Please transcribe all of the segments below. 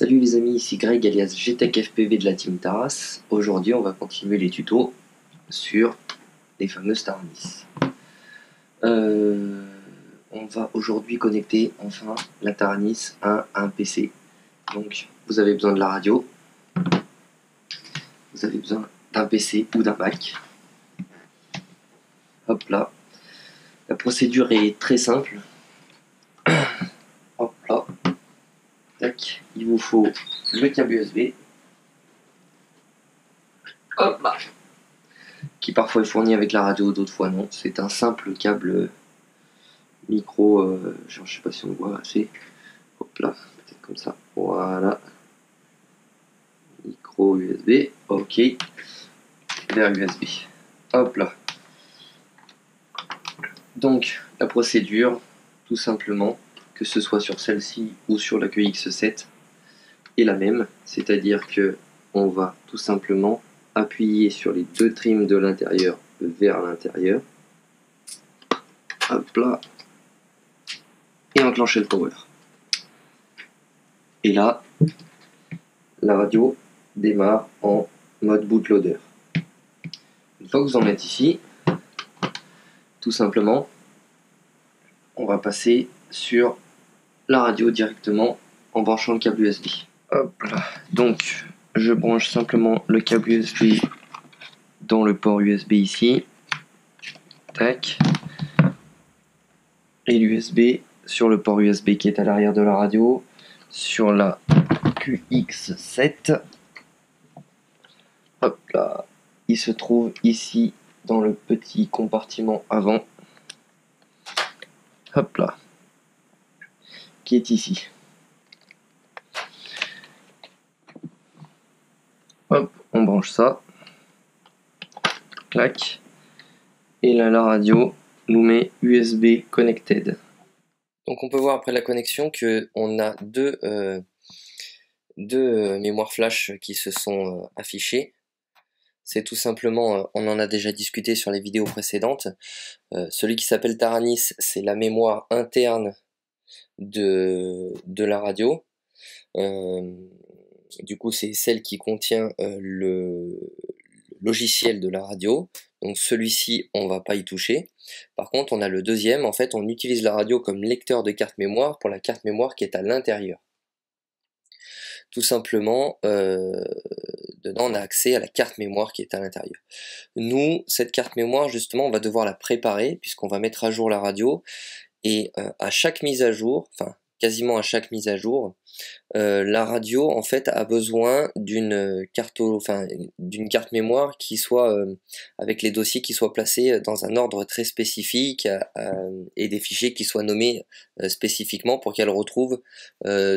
Salut les amis, ici Greg alias GTech FPV de la team Taras. Aujourd'hui on va continuer les tutos sur les fameuses Taranis. On va aujourd'hui connecter enfin la Taranis à un PC. Donc vous avez besoin de la radio, vous avez besoin d'un PC ou d'un Mac. Hop là. La procédure est très simple. Hop là. Tac. Il vous faut le câble USB. Hop là. Qui parfois est fourni avec la radio, d'autres fois non. C'est un simple câble micro, genre, je sais pas si on voit assez. Hop là, peut-être comme ça. Voilà. Micro USB, ok. Vers USB. Hop là. Donc, la procédure, tout simplement, que ce soit sur celle-ci ou sur la QX7, est la même. C'est-à-dire que on va tout simplement appuyer sur les deux trims de l'intérieur vers l'intérieur. Hop là. Et enclencher le power. Et là, la radio démarre en mode bootloader. Une fois que vous en êtes ici, tout simplement, on va passer sur la radio directement en branchant le câble USB. Hop là. Donc, je branche simplement le câble USB dans le port USB ici. Tac. Et l'USB sur le port USB qui est à l'arrière de la radio, sur la QX7. Hop là. Il se trouve ici dans le petit compartiment avant. Hop là. Qui est ici. Hop, on branche ça. Clac. Et là, la radio nous met USB connected. Donc on peut voir après la connexion que on a deux mémoires flash qui se sont affichées. C'est tout simplement, on en a déjà discuté sur les vidéos précédentes, celui qui s'appelle Taranis, c'est la mémoire interne de la radio. Du coup c'est celle qui contient le logiciel de la radio. Donc celui-ci on va pas y toucher. Par contre on a le deuxième, en fait on utilise la radio comme lecteur de carte mémoire pour la carte mémoire qui est à l'intérieur. Tout simplement, dedans on a accès à la carte mémoire qui est à l'intérieur. Nous, cette carte mémoire justement on va devoir la préparer puisqu'on va mettre à jour la radio et à chaque mise à jour, enfin quasiment à chaque mise à jour, la radio en fait a besoin d'une carte mémoire qui soit avec les dossiers qui soient placés dans un ordre très spécifique et des fichiers qui soient nommés spécifiquement pour qu'elle retrouve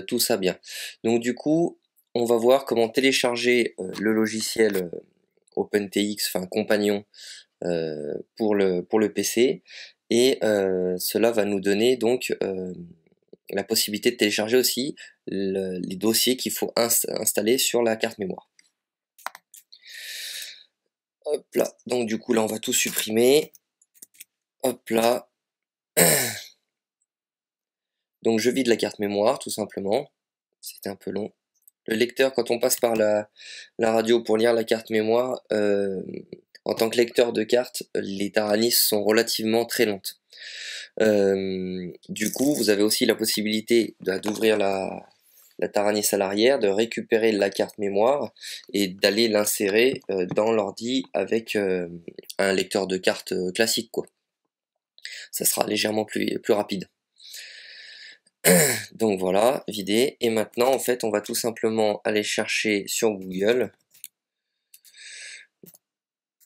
tout ça bien. Donc du coup on va voir comment télécharger le logiciel OpenTX, enfin compagnon pour le PC, et cela va nous donner donc la possibilité de télécharger aussi les dossiers qu'il faut installer sur la carte mémoire. Hop là, donc du coup là on va tout supprimer. Hop là. Donc je vide la carte mémoire tout simplement. C'était un peu long. Le lecteur, quand on passe par la radio pour lire la carte mémoire, en tant que lecteur de carte, les Taranis sont relativement très lentes. Du coup, vous avez aussi la possibilité d'ouvrir la Taranis à l'arrière, de récupérer la carte mémoire et d'aller l'insérer dans l'ordi avec un lecteur de carte classique, quoi. Ça sera légèrement plus rapide. Donc voilà, vidé. Et maintenant, en fait, on va tout simplement aller chercher sur Google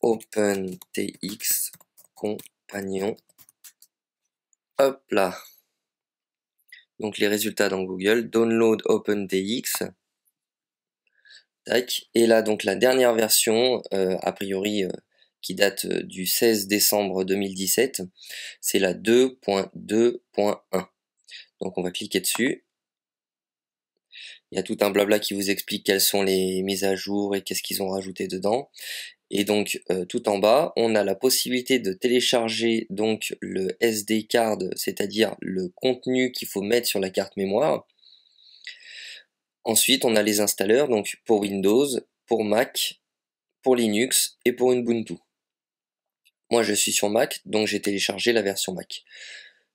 OpenTX compagnon. Hop là. Donc les résultats dans Google, download OpenTX. Tac. Et là, donc la dernière version, a priori, qui date du 16 décembre 2017, c'est la 2.2.1. Donc on va cliquer dessus. Il y a tout un blabla qui vous explique quelles sont les mises à jour et qu'est-ce qu'ils ont rajouté dedans. Et donc tout en bas, on a la possibilité de télécharger donc le SD card, c'est-à-dire le contenu qu'il faut mettre sur la carte mémoire. Ensuite, on a les installeurs, donc pour Windows, pour Mac, pour Linux et pour Ubuntu. Moi, je suis sur Mac, donc j'ai téléchargé la version Mac.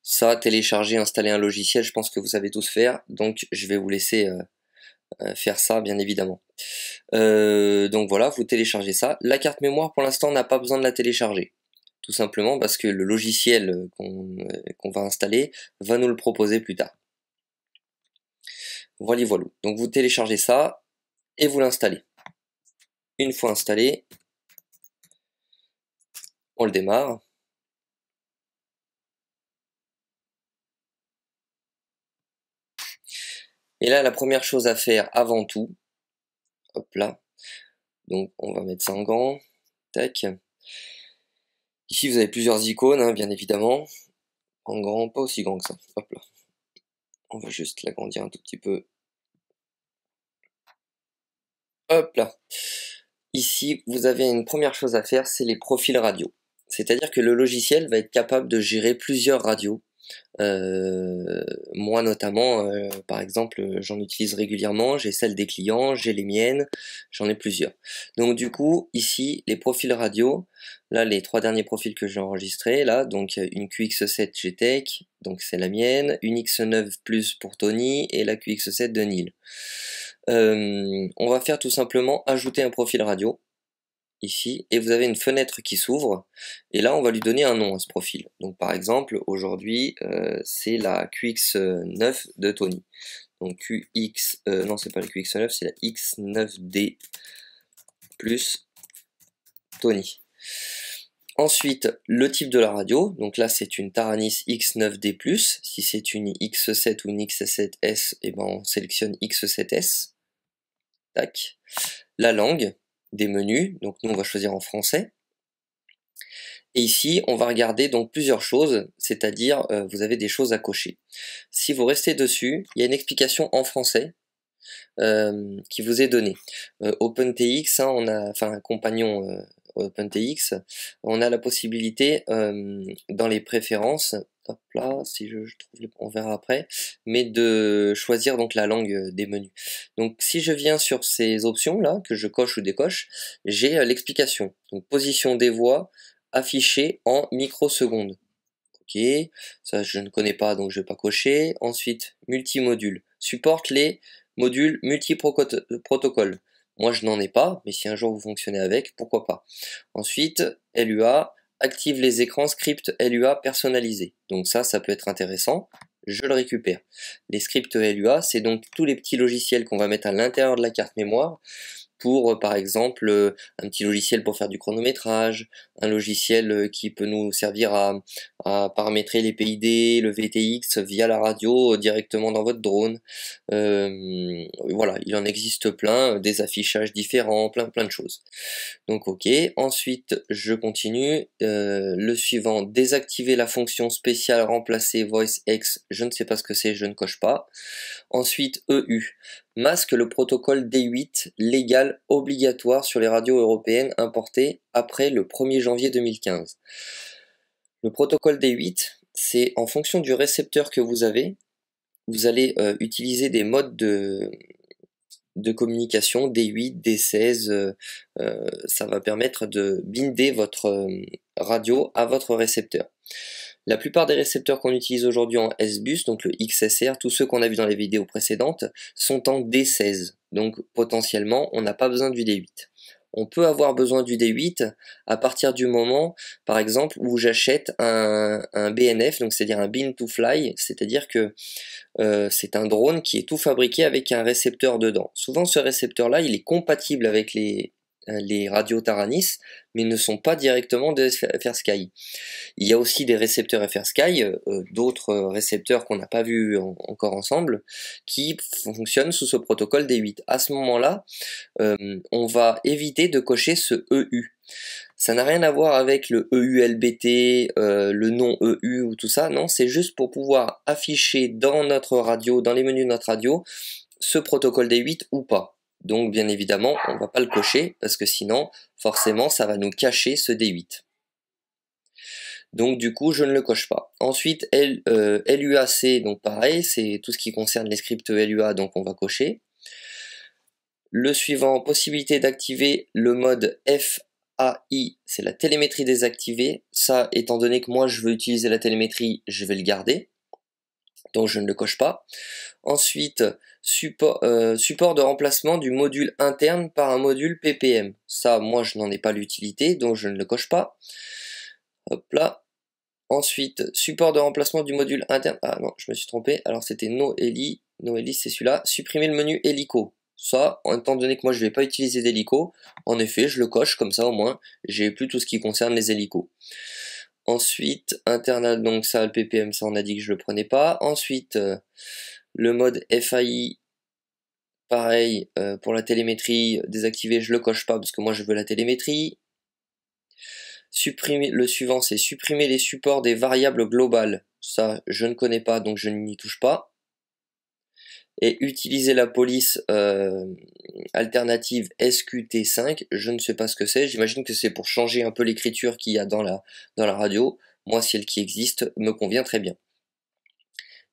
Ça, télécharger, installer un logiciel, je pense que vous savez tous faire, donc je vais vous laisser faire ça, bien évidemment. Donc voilà, vous téléchargez ça. La carte mémoire, pour l'instant, on n'a pas besoin de la télécharger. Tout simplement parce que le logiciel qu'on va installer va nous le proposer plus tard. Voilà, voilà. Donc vous téléchargez ça et vous l'installez. Une fois installé, on le démarre. Et là, la première chose à faire avant tout, hop là, donc on va mettre ça en grand, tac. Ici, vous avez plusieurs icônes, hein, bien évidemment. En grand, pas aussi grand que ça, hop là. On va juste l'agrandir un tout petit peu. Hop là. Ici, vous avez une première chose à faire, c'est les profils radio. C'est-à-dire que le logiciel va être capable de gérer plusieurs radios. Moi notamment, par exemple, j'en utilise régulièrement, j'ai celle des clients, j'ai les miennes, j'en ai plusieurs. Donc du coup, ici, les profils radio, là les 3 derniers profils que j'ai enregistrés, là, donc une QX7 GTEC, donc c'est la mienne, une X9 Plus pour Tony et la QX7 de Neil. On va faire tout simplement ajouter un profil radio ici et vous avez une fenêtre qui s'ouvre et là on va lui donner un nom à ce profil. Donc par exemple aujourd'hui c'est la QX9 de Tony. Donc non c'est pas la QX9, c'est la X9D plus Tony. Ensuite, le type de la radio, donc là c'est une Taranis X9D+, si c'est une X7 ou une X7S, et ben on sélectionne X7S. Tac. La langue des menus, donc nous on va choisir en français. Et ici, on va regarder donc plusieurs choses, c'est-à-dire vous avez des choses à cocher. Si vous restez dessus, il y a une explication en français qui vous est donnée. OpenTX, hein, enfin un compagnon OpenTX, on a la possibilité dans les préférences, hop là, si je trouve, on verra après, mais de choisir donc la langue des menus. Donc si je viens sur ces options là, que je coche ou décoche, j'ai l'explication. Donc position des voix affichée en microsecondes. Ok, ça je ne connais pas donc je vais pas cocher. Ensuite, multimodule. Supporte les modules multi-protocoles. Moi je n'en ai pas, mais si un jour vous fonctionnez avec, pourquoi pas. Ensuite, LUA, active les écrans script LUA personnalisés. Donc ça peut être intéressant. Je le récupère. Les scripts LUA, c'est donc tous les petits logiciels qu'on va mettre à l'intérieur de la carte mémoire pour par exemple un petit logiciel pour faire du chronométrage, un logiciel qui peut nous servir à paramétrer les PID, le VTX via la radio directement dans votre drone. Voilà, il en existe plein, des affichages différents, plein de choses. Donc ok, ensuite je continue. Le suivant, désactiver la fonction spéciale remplacer VoiceX, je ne sais pas ce que c'est, je ne coche pas. Ensuite EU, masque le protocole D8 légal obligatoire sur les radios européennes importées après le 1er janvier 2015. Le protocole D8, c'est en fonction du récepteur que vous avez, vous allez utiliser des modes de communication D8, D16, ça va permettre de binder votre radio à votre récepteur. La plupart des récepteurs qu'on utilise aujourd'hui en S-Bus, donc le XSR, tous ceux qu'on a vu dans les vidéos précédentes, sont en D16. Donc potentiellement, on n'a pas besoin du D8. On peut avoir besoin du D8 à partir du moment, par exemple, où j'achète un BNF, donc c'est-à-dire un Bin to Fly, c'est-à-dire que c'est un drone qui est tout fabriqué avec un récepteur dedans. Souvent ce récepteur-là, il est compatible avec les radios Taranis, mais ne sont pas directement de FrSky. Il y a aussi des récepteurs FrSky, d'autres récepteurs qu'on n'a pas vus encore ensemble, qui fonctionnent sous ce protocole D8. À ce moment-là, on va éviter de cocher ce EU. Ça n'a rien à voir avec le EULBT, le non EU ou tout ça, non, c'est juste pour pouvoir afficher dans notre radio, dans les menus de notre radio, ce protocole D8 ou pas. Donc bien évidemment, on ne va pas le cocher, parce que sinon, forcément, ça va nous cacher ce D8. Donc du coup, je ne le coche pas. Ensuite, LUAC, donc pareil, c'est tout ce qui concerne les scripts LUA, donc on va cocher. Le suivant, possibilité d'activer le mode FAI, c'est la télémétrie désactivée. Ça, étant donné que moi je veux utiliser la télémétrie, je vais le garder, donc je ne le coche pas. Ensuite, support de remplacement du module interne par un module PPM. Ça, moi je n'en ai pas l'utilité, donc je ne le coche pas. Hop là. Ensuite, support de remplacement du module interne. Ah non, je me suis trompé. Alors c'était NoHeli. NoHeli, c'est celui-là. Supprimer le menu hélico. Ça, étant donné que moi je ne vais pas utiliser d'hélico, en effet, je le coche comme ça au moins. J'ai plus tout ce qui concerne les hélicos. Ensuite, internal, donc ça, le PPM, ça on a dit que je le prenais pas. Ensuite, le mode FAI, pareil, pour la télémétrie, désactivé, je le coche pas parce que moi je veux la télémétrie. Supprimer, le suivant, c'est supprimer les supports des variables globales. Ça, je ne connais pas, donc je n'y touche pas. Et utiliser la police alternative SQT5, je ne sais pas ce que c'est. J'imagine que c'est pour changer un peu l'écriture qu'il y a dans la radio. Moi, celle qui existe me convient très bien.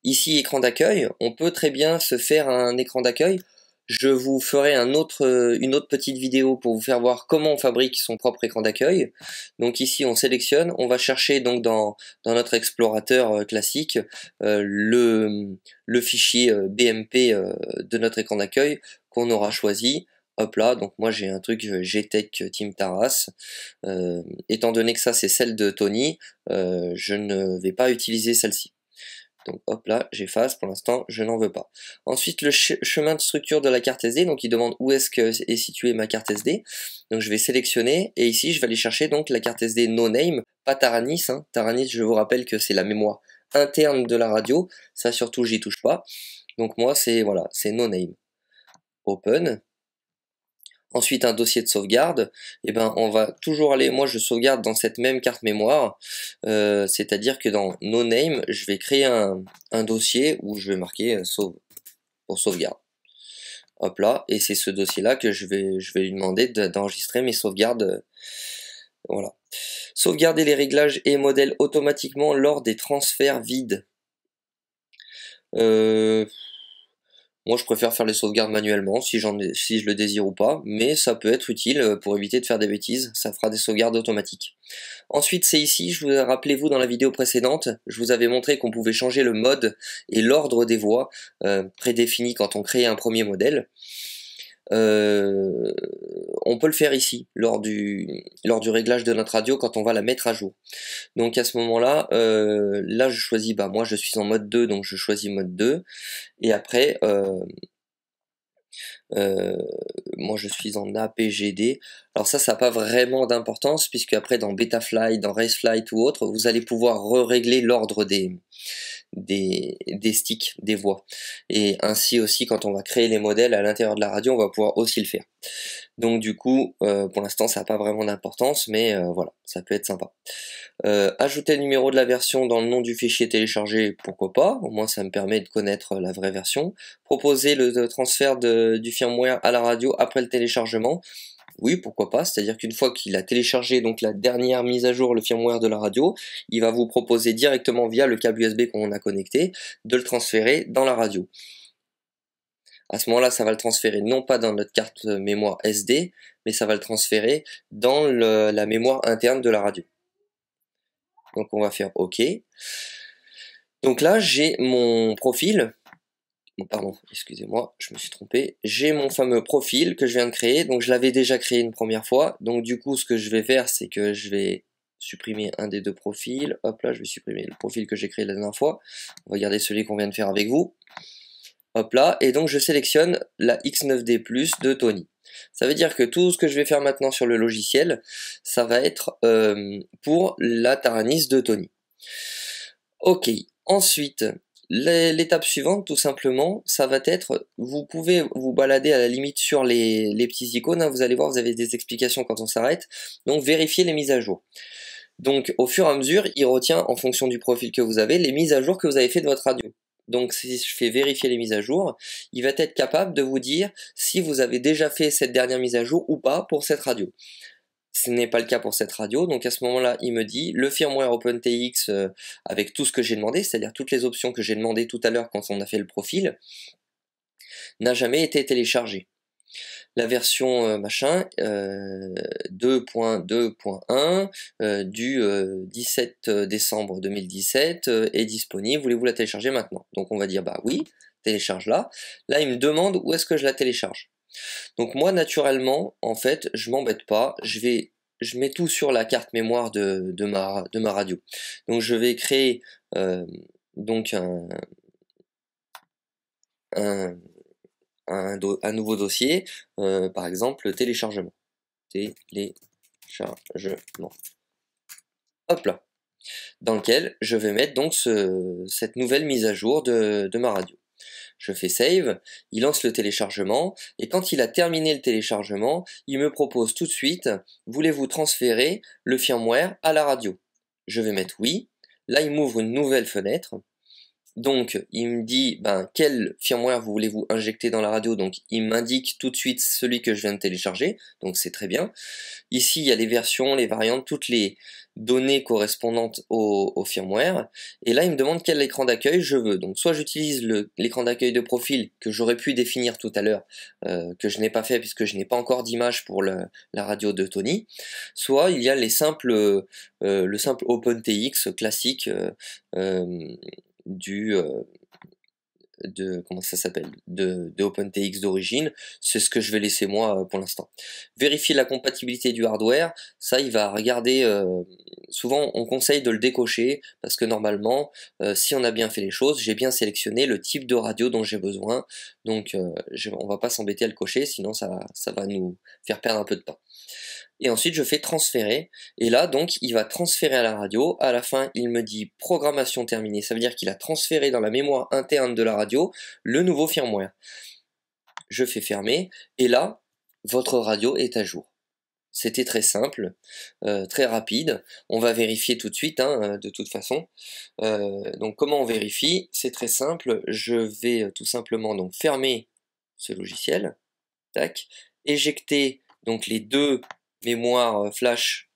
Ici, écran d'accueil. On peut très bien se faire un écran d'accueil. Je vous ferai une autre petite vidéo pour vous faire voir comment on fabrique son propre écran d'accueil. Donc ici on sélectionne, on va chercher donc dans notre explorateur classique le fichier BMP de notre écran d'accueil qu'on aura choisi. Hop là, donc moi j'ai un truc GTech Team Taras. Étant donné que ça c'est celle de Tony, je ne vais pas utiliser celle-ci. Donc hop là, j'efface, pour l'instant je n'en veux pas. Ensuite le chemin de structure de la carte SD, donc il demande où est-ce que est située ma carte SD. Donc je vais sélectionner, et ici je vais aller chercher donc la carte SD no name, pas Taranis, hein. Taranis, je vous rappelle que c'est la mémoire interne de la radio, ça surtout j'y touche pas. Donc moi c'est voilà, c'est no name. Open. Ensuite un dossier de sauvegarde, et ben on va toujours aller, moi je sauvegarde dans cette même carte mémoire, c'est-à-dire que dans no name, je vais créer un dossier où je vais marquer pour sauvegarde. Hop là, et c'est ce dossier-là que je vais lui demander d'enregistrer mes sauvegardes. Voilà. Sauvegarder les réglages et modèles automatiquement lors des transferts vides. Moi, je préfère faire les sauvegardes manuellement si je le désire ou pas, mais ça peut être utile pour éviter de faire des bêtises, ça fera des sauvegardes automatiques. Ensuite, c'est ici, rappelez-vous dans la vidéo précédente, je vous avais montré qu'on pouvait changer le mode et l'ordre des voix prédéfinis quand on crée un premier modèle. On peut le faire ici, lors du réglage de notre radio quand on va la mettre à jour. Donc à ce moment-là, là je choisis, moi je suis en mode 2, donc je choisis mode 2, et après, moi je suis en APGD. Alors ça n'a pas vraiment d'importance, puisque après dans Betaflight, dans Raceflight ou autre, vous allez pouvoir régler l'ordre des sticks, des voix. Et ainsi aussi, quand on va créer les modèles à l'intérieur de la radio, on va pouvoir aussi le faire. Donc du coup, pour l'instant, ça n'a pas vraiment d'importance, mais voilà, ça peut être sympa. Ajouter le numéro de la version dans le nom du fichier téléchargé, pourquoi pas, au moins ça me permet de connaître la vraie version. Proposer le transfert du firmware à la radio après le téléchargement. Oui, pourquoi pas, c'est-à-dire qu'une fois qu'il a téléchargé donc la dernière mise à jour, le firmware de la radio, il va vous proposer directement via le câble USB qu'on a connecté, de le transférer dans la radio. À ce moment-là, ça va le transférer non pas dans notre carte mémoire SD, mais ça va le transférer dans la mémoire interne de la radio. Donc on va faire OK. Donc là, j'ai mon profil. Pardon, excusez-moi, je me suis trompé. J'ai mon fameux profil que je viens de créer, donc je l'avais déjà créé une première fois. Donc du coup, ce que je vais faire, c'est que je vais supprimer un des deux profils. Hop là, je vais supprimer le profil que j'ai créé la dernière fois. On va garder celui qu'on vient de faire avec vous. Hop là, et donc je sélectionne la X9D+, de Tony. Ça veut dire que tout ce que je vais faire maintenant sur le logiciel, ça va être pour la Taranis de Tony. Ok, ensuite, l'étape suivante, tout simplement, ça va être, vous pouvez vous balader à la limite sur les petits icônes, hein, vous allez voir, vous avez des explications quand on s'arrête, donc vérifiez les mises à jour. Donc au fur et à mesure, il retient, en fonction du profil que vous avez, les mises à jour que vous avez fait de votre radio. Donc si je fais vérifier les mises à jour, il va être capable de vous dire si vous avez déjà fait cette dernière mise à jour ou pas pour cette radio. Ce n'est pas le cas pour cette radio, donc à ce moment-là, il me dit le firmware OpenTX avec tout ce que j'ai demandé, c'est-à-dire toutes les options que j'ai demandé tout à l'heure quand on a fait le profil, n'a jamais été téléchargé. La version machin 2.2.1 du 17 décembre 2017 est disponible, voulez-vous la télécharger maintenant? Donc on va dire bah oui, télécharge là. Là il me demande où est-ce que je la télécharge. Donc moi naturellement en fait je m'embête pas, je mets tout sur la carte mémoire de ma radio. Donc je vais créer donc un, un nouveau dossier, par exemple téléchargement. Téléchargement. Hop là. Dans lequel je vais mettre donc cette nouvelle mise à jour de ma radio. Je fais save, il lance le téléchargement, et quand il a terminé le téléchargement, il me propose tout de suite, voulez-vous transférer le firmware à la radio? Je vais mettre oui. Là, il m'ouvre une nouvelle fenêtre. Donc, il me dit quel firmware vous voulez-vous injecter dans la radio. Donc, il m'indique tout de suite celui que je viens de télécharger. Donc, c'est très bien. Ici, il y a les versions, les variantes, toutes les données correspondantes au firmware. Et là, il me demande quel écran d'accueil je veux. Donc, soit j'utilise l'écran d'accueil de profil que j'aurais pu définir tout à l'heure, que je n'ai pas fait puisque je n'ai pas encore d'image pour la radio de Tony. Soit il y a le simple OpenTX classique de comment ça s'appelle de OpenTX d'origine. C'est ce que je vais laisser moi pour l'instant. Vérifier la compatibilité du hardware, ça il va regarder, souvent on conseille de le décocher parce que normalement si on a bien fait les choses, j'ai bien sélectionné le type de radio dont j'ai besoin, donc on va pas s'embêter à le cocher, sinon ça va nous faire perdre un peu de temps. Et ensuite je fais transférer, et là donc il va transférer à la radio. À la fin il me dit programmation terminée, ça veut dire qu'il a transféré dans la mémoire interne de la radio le nouveau firmware. Je fais fermer, et là votre radio est à jour. C'était très simple, très rapide. On va vérifier tout de suite, de toute façon. Donc comment on vérifie? C'est très simple, je vais tout simplement donc fermer ce logiciel, tac, éjecter donc les deux mémoires flash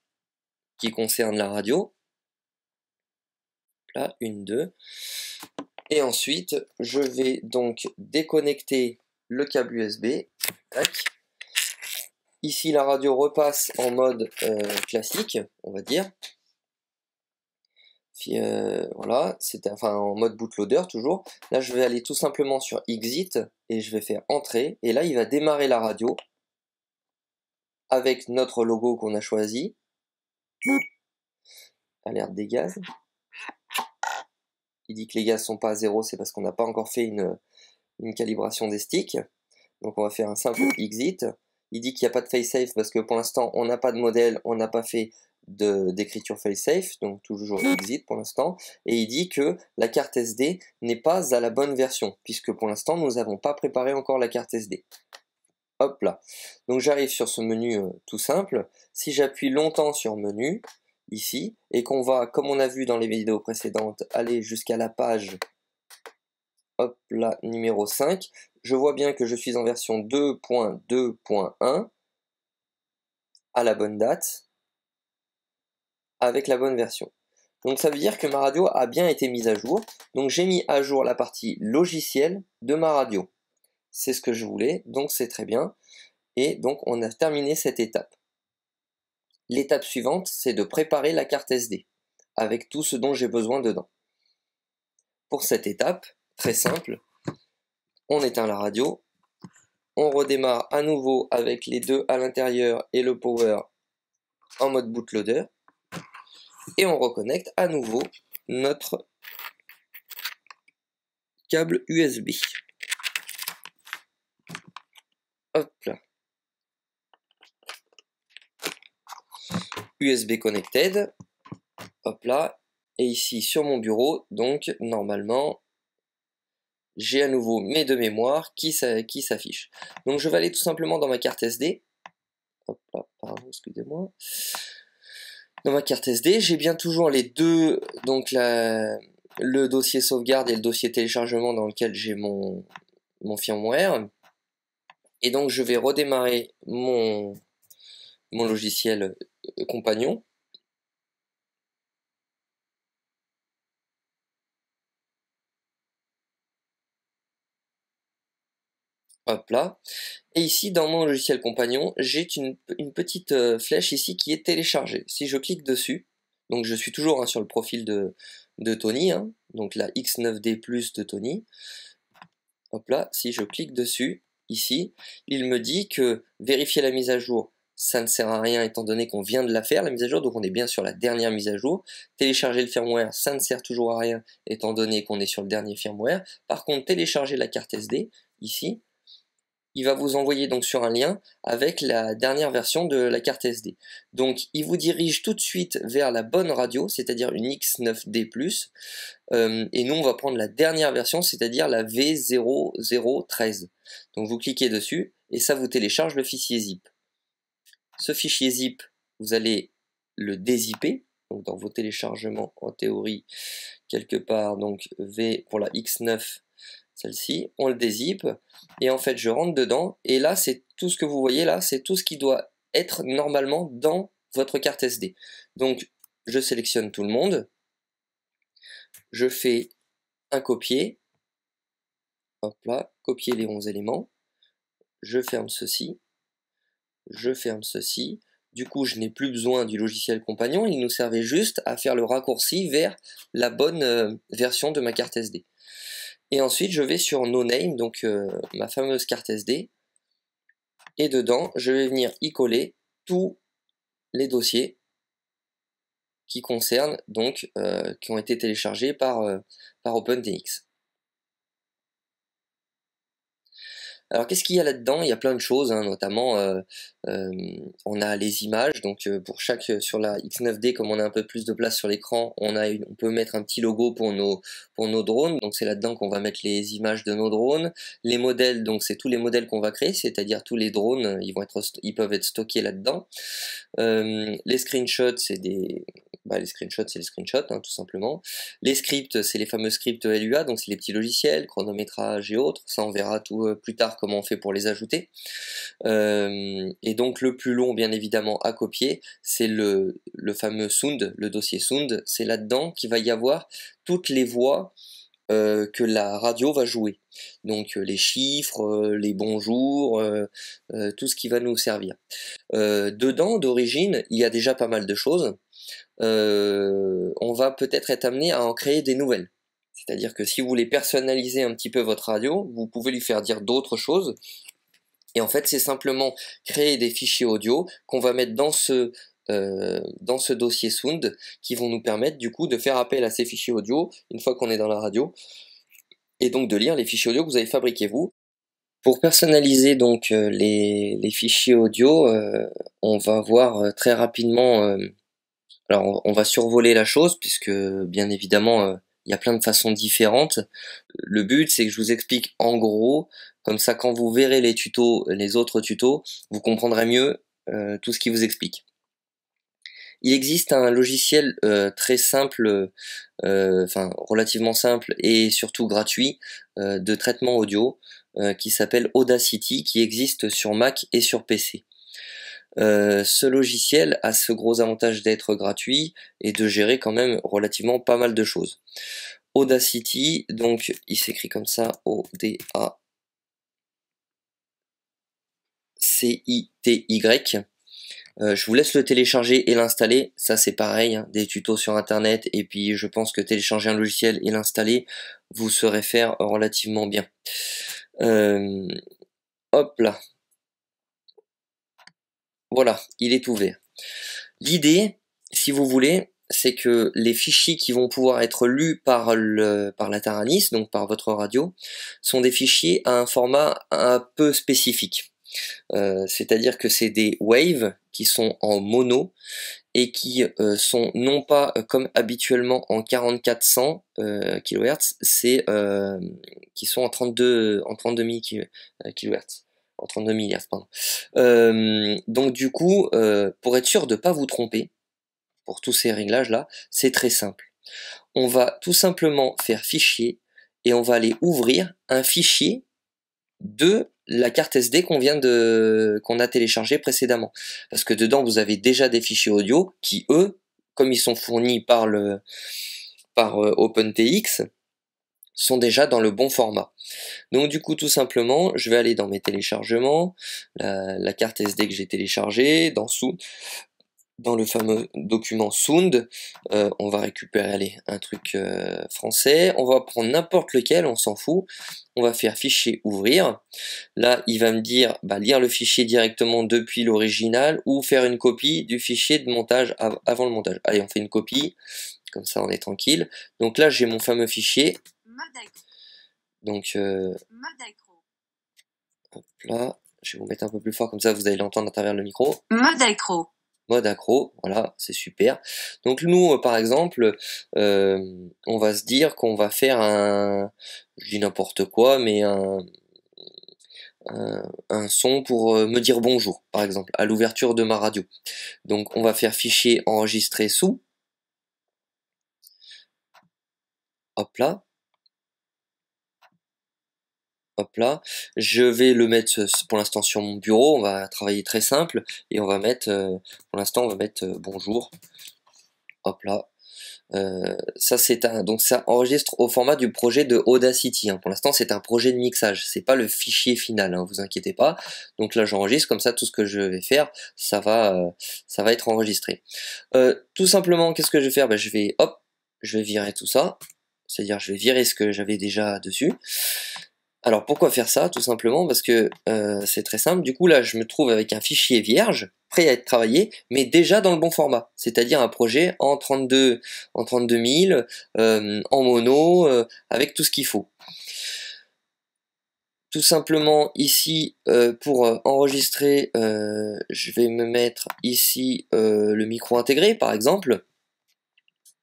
qui concernent la radio. Là, une, deux. Et ensuite, je vais donc déconnecter le câble USB. Tac. Ici, la radio repasse en mode classique, on va dire. Voilà, c'était en mode bootloader toujours. Là, je vais aller tout simplement sur Exit et je vais faire Entrée. Et là, il va démarrer la radio avec notre logo qu'on a choisi. Alerte des gaz. Il dit que les gaz sont pas à 0, c'est parce qu'on n'a pas encore fait une calibration des sticks. Donc on va faire un simple exit. Il dit qu'il n'y a pas de fail-safe parce que pour l'instant on n'a pas de modèle, on n'a pas fait d'écriture fail-safe, donc toujours exit pour l'instant. Et il dit que la carte SD n'est pas à la bonne version, puisque pour l'instant nous n'avons pas préparé encore la carte SD. Hop là. Donc j'arrive sur ce menu tout simple. Si j'appuie longtemps sur menu, ici, et qu'on va, comme on a vu dans les vidéos précédentes, aller jusqu'à la page, hop là, numéro 5, je vois bien que je suis en version 2.2.1, à la bonne date, avec la bonne version. Donc ça veut dire que ma radio a bien été mise à jour. Donc j'ai mis à jour la partie logicielle de ma radio. C'est ce que je voulais, donc c'est très bien. Et donc on a terminé cette étape. L'étape suivante, c'est de préparer la carte SD, avec tout ce dont j'ai besoin dedans. Pour cette étape, très simple, on éteint la radio, on redémarre à nouveau avec les deux à l'intérieur et le power en mode bootloader, et on reconnecte à nouveau notre câble USB. Hop là. USB connected. Hop là. Et ici sur mon bureau, donc normalement, j'ai à nouveau mes deux mémoires qui s'affichent. Donc je vais aller tout simplement dans ma carte SD. Hop là, pardon, excusez-moi. Dans ma carte SD, j'ai bien toujours les deux, donc le dossier sauvegarde et le dossier téléchargement dans lequel j'ai mon firmware. Et donc je vais redémarrer mon logiciel compagnon. Hop là. Et ici, dans mon logiciel compagnon, j'ai une petite flèche ici qui est téléchargée. Si je clique dessus, donc je suis toujours sur le profil de Tony, donc la X9D Plus de Tony. Hop là, si je clique dessus, ici, il me dit que vérifier la mise à jour, ça ne sert à rien étant donné qu'on vient de la faire, la mise à jour, donc on est bien sur la dernière mise à jour. Télécharger le firmware, ça ne sert toujours à rien étant donné qu'on est sur le dernier firmware. Par contre, télécharger la carte SD, ici, il va vous envoyer donc sur un lien avec la dernière version de la carte SD. Donc il vous dirige tout de suite vers la bonne radio, c'est-à-dire une X9D+, et nous on va prendre la dernière version, c'est-à-dire la V0013. Donc vous cliquez dessus, et ça vous télécharge le fichier zip. Ce fichier zip, vous allez le dézipper, donc dans vos téléchargements en théorie, quelque part, donc V pour la X9, celle-ci, on le dézippe, et en fait je rentre dedans, et là c'est tout ce que vous voyez là, c'est tout ce qui doit être normalement dans votre carte SD. Donc je sélectionne tout le monde, je fais un copier, hop là, copier les 11 éléments, je ferme ceci, du coup je n'ai plus besoin du logiciel compagnon, il nous servait juste à faire le raccourci vers la bonne version de ma carte SD. Et ensuite je vais sur No Name, donc ma fameuse carte SD, et dedans je vais venir y coller tous les dossiers qui concernent, donc qui ont été téléchargés par OpenTX. Alors qu'est-ce qu'il y a là-dedans? Il y a plein de choses, notamment on a les images, donc pour sur la X9D, comme on a un peu plus de place sur l'écran, on peut mettre un petit logo pour nos drones, donc c'est là-dedans qu'on va mettre les images de nos drones. Les modèles, donc c'est tous les modèles qu'on va créer, c'est-à-dire tous les drones, ils peuvent être stockés là-dedans. Les screenshots, c'est les screenshots, tout simplement. Les scripts, c'est les fameux scripts LUA, donc c'est les petits logiciels, chronométrage et autres. Ça, on verra tout plus tard comment on fait pour les ajouter. Et donc le plus long, bien évidemment, à copier, c'est le fameux sound, le dossier sound. C'est là-dedans qu'il va y avoir toutes les voix que la radio va jouer. Donc les chiffres, les bonjours, tout ce qui va nous servir. Dedans, d'origine, il y a déjà pas mal de choses. On va peut-être être amené à en créer des nouvelles. C'est-à-dire que si vous voulez personnaliser un petit peu votre radio, vous pouvez lui faire dire d'autres choses. Et en fait, c'est simplement créer des fichiers audio qu'on va mettre dans ce dossier Sound, qui vont nous permettre du coup de faire appel à ces fichiers audio une fois qu'on est dans la radio, et donc de lire les fichiers audio que vous avez fabriqués vous. Pour personnaliser donc les fichiers audio, on va voir très rapidement. Alors on va survoler la chose puisque bien évidemment il y a plein de façons différentes. Le but c'est que je vous explique en gros, comme ça quand vous verrez les tutos, les autres tutos, vous comprendrez mieux tout ce qui vous explique. Il existe un logiciel très simple, enfin relativement simple et surtout gratuit de traitement audio qui s'appelle Audacity, qui existe sur Mac et sur PC. Ce logiciel a ce gros avantage d'être gratuit et de gérer quand même relativement pas mal de choses. Audacity, donc il s'écrit comme ça, O-D-A-C-I-T-Y. Je vous laisse le télécharger et l'installer, ça c'est pareil, des tutos sur internet, et puis je pense que télécharger un logiciel et l'installer, vous saurez faire relativement bien. Hop là. Voilà, il est ouvert. L'idée, si vous voulez, c'est que les fichiers qui vont pouvoir être lus par la Taranis, donc par votre radio, sont des fichiers à un format un peu spécifique. C'est-à-dire que c'est des waves qui sont en mono et qui sont non pas comme habituellement en 4400 kHz, c'est qui sont en 32 000 kHz. En 32 milliards, pardon. Donc du coup, pour être sûr de ne pas vous tromper, pour tous ces réglages-là, c'est très simple. On va tout simplement faire fichier, et on va aller ouvrir un fichier de la carte SD qu'on a téléchargé précédemment. Parce que dedans, vous avez déjà des fichiers audio qui, eux, comme ils sont fournis par OpenTX, sont déjà dans le bon format. Donc du coup, tout simplement, je vais aller dans mes téléchargements, la carte SD que j'ai téléchargée, dans le fameux document Sound, on va récupérer allez, un truc français, on va prendre n'importe lequel, on s'en fout, on va faire fichier ouvrir, là il va me dire bah, lire le fichier directement depuis l'original ou faire une copie du fichier de montage avant le montage. Allez, on fait une copie, comme ça on est tranquille. Donc là j'ai mon fameux fichier, donc hop là, je vais vous mettre un peu plus fort comme ça vous allez l'entendre à travers le micro. Mode accro, voilà, c'est super. Donc nous, par exemple, on va se dire qu'on va faire je dis n'importe quoi, mais un son pour me dire bonjour, par exemple, à l'ouverture de ma radio. Donc on va faire fichier enregistré sous, hop là, hop là. Je vais le mettre pour l'instant sur mon bureau, on va travailler très simple, et on va mettre, pour l'instant on va mettre bonjour, hop là. Ça c'est donc ça enregistre au format du projet de Audacity, hein. Pour l'instant c'est un projet de mixage, c'est pas le fichier final, hein, vous inquiétez pas. Donc là j'enregistre, comme ça tout ce que je vais faire ça va être enregistré. Tout simplement qu'est-ce que je vais faire, je vais virer tout ça, c'est-à-dire je vais virer ce que j'avais déjà dessus. Alors pourquoi faire ça? Tout simplement parce que c'est très simple, du coup là je me trouve avec un fichier vierge, prêt à être travaillé, mais déjà dans le bon format, c'est-à-dire un projet en 32 000, en mono, avec tout ce qu'il faut. Tout simplement ici, pour enregistrer, je vais me mettre ici le micro intégré par exemple,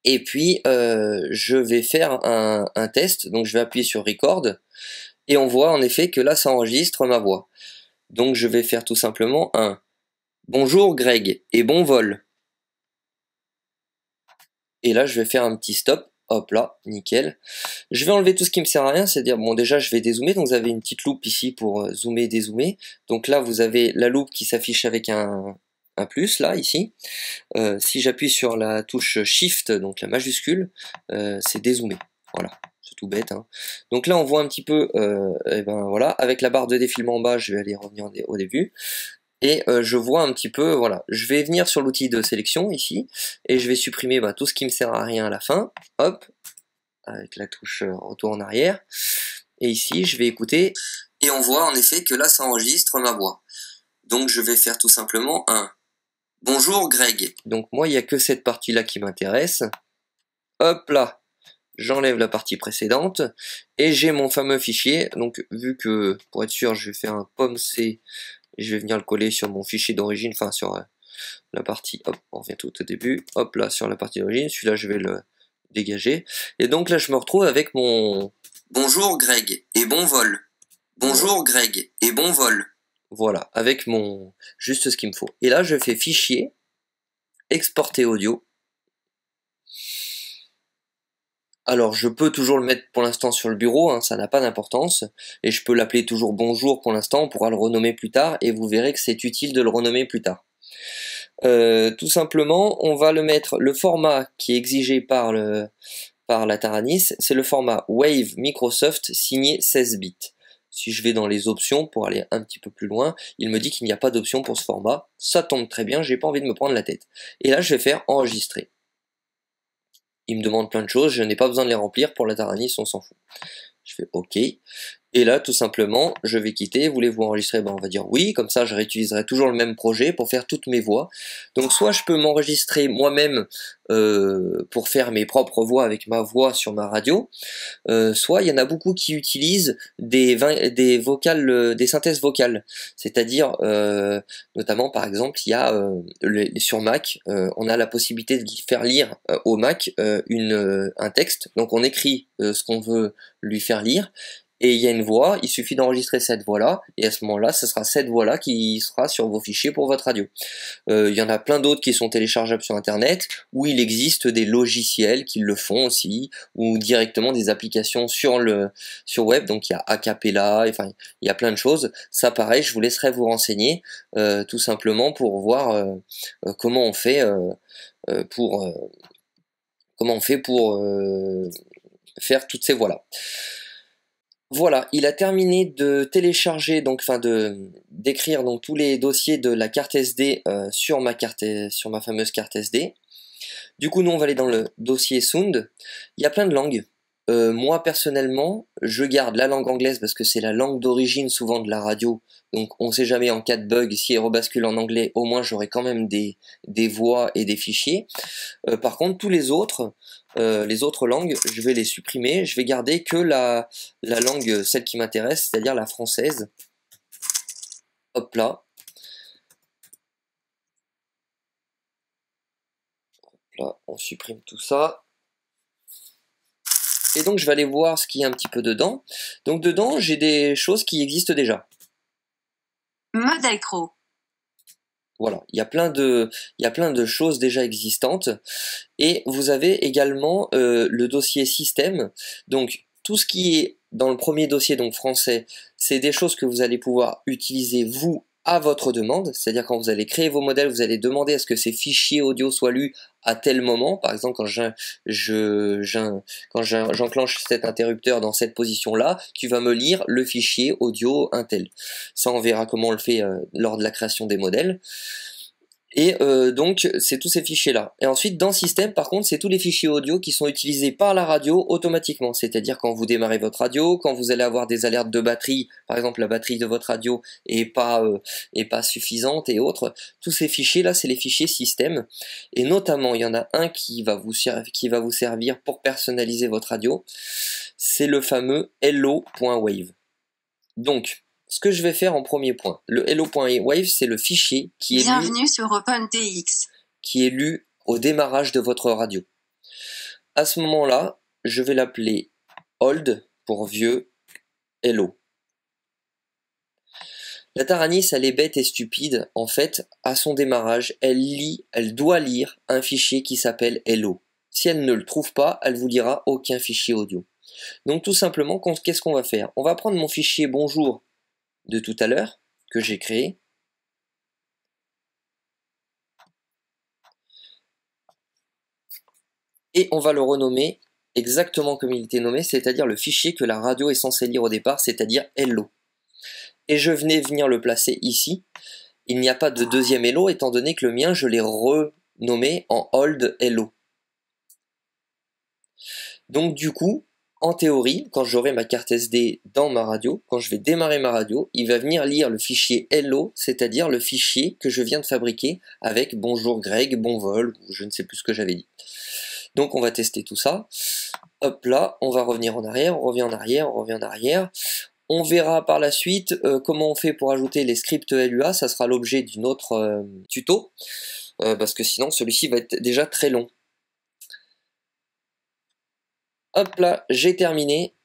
et puis je vais faire un test, donc je vais appuyer sur Record, et on voit en effet que là ça enregistre ma voix. Donc je vais faire tout simplement un bonjour Greg et bon vol. Et là je vais faire un petit stop, hop là, nickel. Je vais enlever tout ce qui me sert à rien, c'est-à-dire bon déjà je vais dézoomer, donc vous avez une petite loupe ici pour zoomer, dézoomer. Donc là vous avez la loupe qui s'affiche avec un plus là ici. Si j'appuie sur la touche Shift, donc la majuscule, c'est dézoomer. Voilà. Tout bête, hein. Donc là on voit un petit peu, et ben voilà, avec la barre de défilement en bas, je vais aller revenir au début, et je vois un petit peu, voilà, je vais venir sur l'outil de sélection ici, et je vais supprimer tout ce qui me sert à rien à la fin, hop, avec la touche retour en arrière, et ici je vais écouter, et on voit en effet que là ça enregistre ma voix. Donc je vais faire tout simplement un bonjour Greg. Donc moi il n'y a que cette partie là qui m'intéresse, hop là. J'enlève la partie précédente et j'ai mon fameux fichier. Donc vu que pour être sûr je vais faire un pomme-c et je vais venir le coller sur mon fichier d'origine, enfin sur la partie, hop, on revient tout au début, hop là sur la partie d'origine, celui-là je vais le dégager. Et donc là je me retrouve avec mon bonjour Greg et bon vol. Bonjour Greg et bon vol. Voilà, avec mon juste ce qu'il me faut. Et là je fais fichier, exporter audio. Alors je peux toujours le mettre pour l'instant sur le bureau, hein, ça n'a pas d'importance, et je peux l'appeler toujours bonjour pour l'instant, on pourra le renommer plus tard, et vous verrez que c'est utile de le renommer plus tard. Tout simplement, on va le mettre, le format qui est exigé par la Taranis, c'est le format Wave Microsoft signé 16 bits. Si je vais dans les options pour aller un petit peu plus loin, il me dit qu'il n'y a pas d'option pour ce format, ça tombe très bien, j'ai pas envie de me prendre la tête. Et là je vais faire enregistrer. Il me demande plein de choses, je n'ai pas besoin de les remplir, pour la Taranis on s'en fout. Je fais OK. Et là, tout simplement, je vais quitter. Voulez-vous enregistrer? On va dire oui. Comme ça, je réutiliserai toujours le même projet pour faire toutes mes voix. Donc, soit je peux m'enregistrer moi-même pour faire mes propres voix avec ma voix sur ma radio. Soit il y en a beaucoup qui utilisent des vocales, des synthèses vocales. C'est-à-dire, notamment, par exemple, il y a sur Mac, on a la possibilité de faire lire au Mac un texte. Donc, on écrit ce qu'on veut lui faire lire. Et il y a une voix, il suffit d'enregistrer cette voix-là, et à ce moment-là, ce sera cette voix-là qui sera sur vos fichiers pour votre radio. Il y en a plein d'autres qui sont téléchargeables sur Internet, où il existe des logiciels qui le font aussi, ou directement des applications sur web, donc il y a Acapella, enfin il y a plein de choses. Ça pareil, je vous laisserai vous renseigner, tout simplement pour voir comment on fait pour faire toutes ces voix-là. Voilà, il a terminé de télécharger, donc enfin d'écrire donc tous les dossiers de la carte SD sur ma fameuse carte SD. Du coup, nous on va aller dans le dossier Sound. Il y a plein de langues. Moi personnellement, je garde la langue anglaise parce que c'est la langue d'origine souvent de la radio. Donc on sait jamais en cas de bug, si elle rebascule en anglais, au moins j'aurai quand même des voix et des fichiers. Par contre, tous les autres langues, je vais les supprimer. Je vais garder que la langue, celle qui m'intéresse, c'est-à-dire la française. Hop là. Là, on supprime tout ça. Et donc je vais aller voir ce qu'il y a un petit peu dedans. Donc dedans, j'ai des choses qui existent déjà. Mode accro. Voilà, il y a plein de choses déjà existantes. Et vous avez également le dossier système. Donc tout ce qui est dans le premier dossier, donc français, c'est des choses que vous allez pouvoir utiliser vous à votre demande, c'est-à-dire quand vous allez créer vos modèles, vous allez demander à ce que ces fichiers audio soient lus à tel moment. Par exemple, quand j'enclenche cet interrupteur dans cette position-là, tu vas me lire le fichier audio un tel. Ça, on verra comment on le fait lors de la création des modèles. Et donc, c'est tous ces fichiers-là. Et ensuite, dans Système, par contre, c'est tous les fichiers audio qui sont utilisés par la radio automatiquement. C'est-à-dire quand vous démarrez votre radio, quand vous allez avoir des alertes de batterie, par exemple la batterie de votre radio est pas suffisante et autres. Tous ces fichiers-là, c'est les fichiers Système. Et notamment, il y en a un qui va vous servir pour personnaliser votre radio. C'est le fameux hello.wave. Donc, ce que je vais faire en premier point, le hello.wave, c'est le fichier qui est Bienvenue sur OpenTX. Qui est lu au démarrage de votre radio. À ce moment-là, je vais l'appeler old pour vieux hello. La Taranis, elle est bête et stupide. En fait, à son démarrage, elle doit lire un fichier qui s'appelle hello. Si elle ne le trouve pas, elle vous lira aucun fichier audio. Donc tout simplement, qu'est-ce qu'on va faire? On va prendre mon fichier bonjour de tout à l'heure, que j'ai créé. Et on va le renommer exactement comme il était nommé, c'est-à-dire le fichier que la radio est censée lire au départ, c'est-à-dire hello. Et je venais venir le placer ici. Il n'y a pas de deuxième hello, étant donné que le mien, je l'ai renommé en old hello. Donc du coup, en théorie, quand j'aurai ma carte SD dans ma radio, quand je vais démarrer ma radio, il va venir lire le fichier hello, c'est-à-dire le fichier que je viens de fabriquer avec bonjour Greg, bon vol, je ne sais plus ce que j'avais dit. Donc on va tester tout ça. Hop là, on va revenir en arrière, on revient en arrière, on revient en arrière. On verra par la suite comment on fait pour ajouter les scripts LUA, ça sera l'objet d'une autre tuto, parce que sinon celui-ci va être déjà très long. Hop là, j'ai terminé.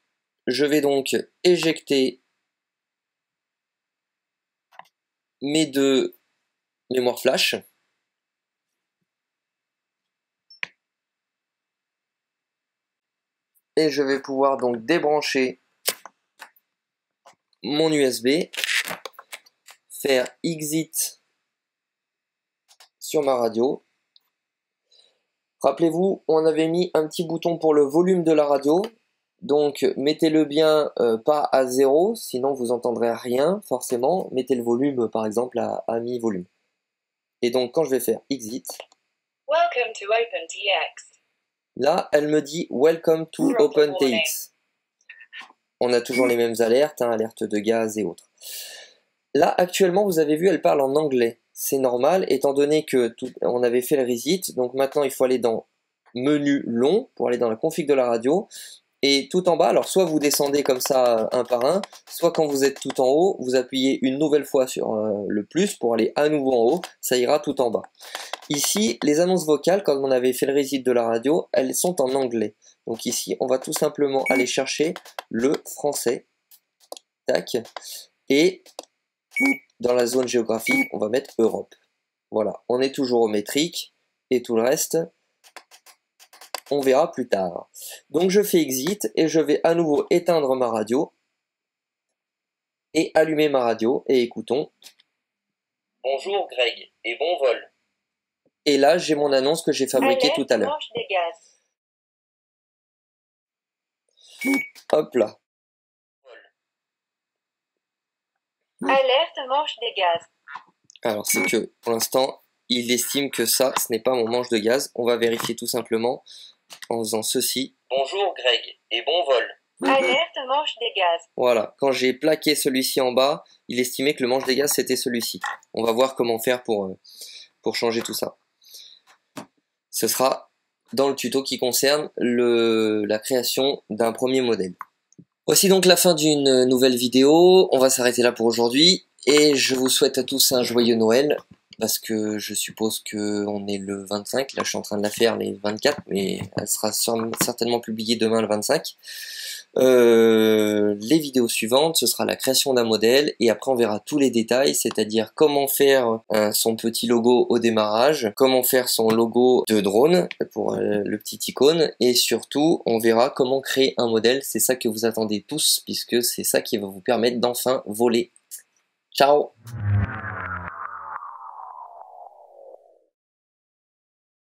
Je vais donc éjecter mes deux mémoires flash. Et je vais pouvoir donc débrancher mon USB, faire exit sur ma radio. Rappelez-vous, on avait mis un petit bouton pour le volume de la radio, donc mettez-le bien pas à 0, sinon vous entendrez rien forcément. Mettez le volume par exemple à mi-volume. Et donc quand je vais faire exit, Welcome to OpenTX. Là elle me dit Welcome to OpenTX. On a toujours les mêmes alertes, hein, alertes de gaz et autres. Là actuellement vous avez vu, elle parle en anglais. C'est normal, étant donné que on avait fait le reset, donc maintenant il faut aller dans menu long pour aller dans la config de la radio, et tout en bas, alors soit vous descendez comme ça un par un, soit quand vous êtes tout en haut, vous appuyez une nouvelle fois sur le plus pour aller à nouveau en haut, ça ira tout en bas. Ici, les annonces vocales, quand on avait fait le reset de la radio, elles sont en anglais. Donc ici, on va tout simplement aller chercher le français, tac, et dans la zone géographique, on va mettre Europe. Voilà, on est toujours au métrique, et tout le reste, on verra plus tard. Donc je fais exit, et je vais à nouveau éteindre ma radio, et allumer ma radio, et écoutons. Bonjour Greg, et bon vol. Et là, j'ai mon annonce que j'ai fabriquée tout à l'heure. Hop là. Alerte manche des gaz. Alors c'est que pour l'instant, il estime que ça, ce n'est pas mon manche de gaz. On va vérifier tout simplement en faisant ceci. Bonjour Greg et bon vol. Alerte manche des gaz. Voilà, quand j'ai plaqué celui-ci en bas, il estimait que le manche des gaz c'était celui-ci. On va voir comment faire pour changer tout ça. Ce sera dans le tuto qui concerne la création d'un premier modèle. Voici donc la fin d'une nouvelle vidéo. On va s'arrêter là pour aujourd'hui et je vous souhaite à tous un joyeux Noël parce que je suppose que on est le 25. Là, je suis en train de la faire les 24, mais elle sera certainement publiée demain le 25. Les vidéos suivantes, ce sera la création d'un modèle et après on verra tous les détails, c'est-à-dire comment faire son petit logo au démarrage, comment faire son logo de drone pour le petit icône et surtout on verra comment créer un modèle. C'est ça que vous attendez tous puisque c'est ça qui va vous permettre d'enfin voler. Ciao!